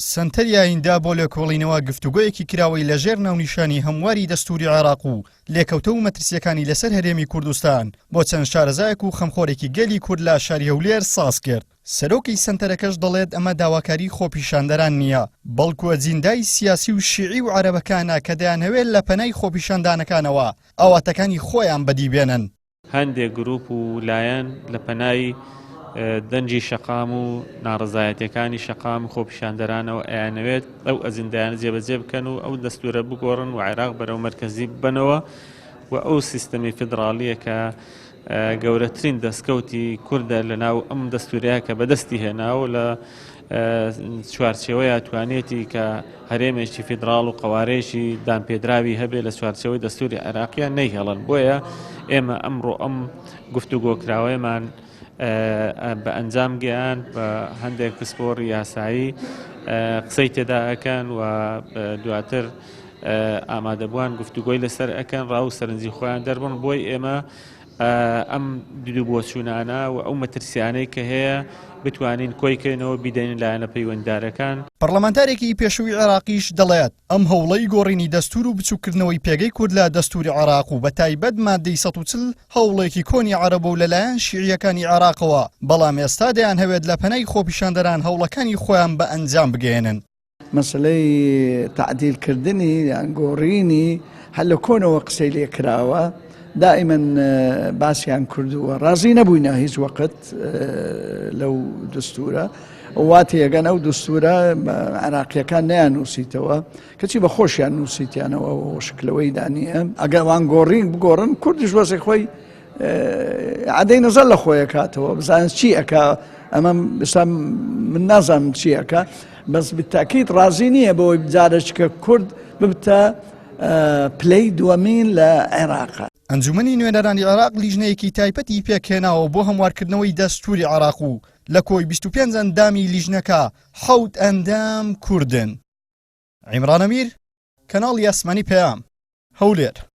سنتەریاییندا بۆ لێکۆڵینەوە گفتوگۆیەکی کراوەی لەژێر ناونیشانی هەمواری دەستوری عێراق و لێکەوتە و مەترسیەکانی لەسەر هەرێمی کوردستان بۆ چەند شارەزایەک و خەمخۆرێکی گەلی کورد لە شاری هەولێر ساز کرد. سەرۆکی سنتەرەکەش دەڵێت ئەمە داواکاری خۆپیشاندەران نییە، بەڵکو ئەجیندای سیاسی و شیعی و عەرەبەکانە کە دەیانەوێت لە پەنای خۆپیشاندانەکانەوە ئاواتەکانی خۆیان بەدیبێنن. هەندێک گروپ و لایەن لە پەنای دەنجی شەقام و ناڕزایەتەکانی شەقام خۆپیشاندەرانەوە ئەیانەوێت ئەو ئەجندایان جێبەجێ بکەن و ئەو دەستورە بگۆڕن و عێراق بەرەو مەرکەزی ببنەوە و ئەو سیستەمی فیدراڵیە کە گەورەترین دەستکەوتی کوردە لەناو ئەم دەستوریە کە بەدەستی هێناوە لە چوارچێوەیە توانێتی کە هەرێمێکی فیدراڵ و قەوارەیەکی دامپێدراوی هەبێت لە چوارچێوەی دەستوری عێراقیان نەیهێڵن. بۆیە ئێمە ئەمڕۆ ئەم گفتوگۆکراوەیەمان بە ئەنجام گەیاند بە هەندێک پسپۆڕی یاسایی قسەی تێدا ئەکەن و دواتر ئامادەبووان گفتوگۆی لەسەر ئەکەن ڕاو سەرنجی خۆیان دەربن بۆی ئێمە ئەم دووبۆچوونانە و ئەو مەترسیانەی کە هەیە بتوانین کۆیکەینەوە بیدەین لایەنە پەیوەنددارەکان. پەرلەمانتارێکی پێشووی عێراقیش دەڵێت ئەم هەوڵەی گۆڕینی دەستور و بچووکردنەوەی پێگەی کورد لە دەستوری عێراق و بە تایبەت مادەی 140 هەوڵێکی کۆنی عەرەبە و لەلایەن شیعیەکانی عێراقەوە، بەڵام ئێستا دەیان هەوێت لە پەنای خۆپیشاندەران هەوڵەکانی خۆیان بە ئەنجام بگەێنن. مەسەلەی تعدیلکردنی یان گۆڕینی هەر لە کۆنەوە قسەی لێ کراوە، دائما باسییان کردووە، ڕازی نەبووینە هیچ وەقت لەو دستورە واتی ئەگەن ئەو دستورە عێراقیەکان نەیانووسیتەوە کەچی بە خۆشیان نووسیتیانەوە شکلەوەی دانیە. ئەگەر وان گۆڕین بگۆڕن کوردیش وەزێک خۆی عادەی نەزەر لە خۆی کاتەوە بزانن چی ئەکا. ئەمە من نازانم چی ئەکا، بەس بالتاکید ڕازی نییە بەوەی بجارێککە کورد ببتە پلەی دووەمین لە عێراق. ئەنجومەنی نوێنەرانی عێراق لیژنەیەکی تایبەتی پێکهێناوە بۆ هەموارکردنەوەی دەستوری عێراق و لە کۆی 25 ئەندامی لیژنەکە 7 ئەندام کوردن. عیمران ئەمیر، کەناڵی ئاسمانی پەیام، هەولێر.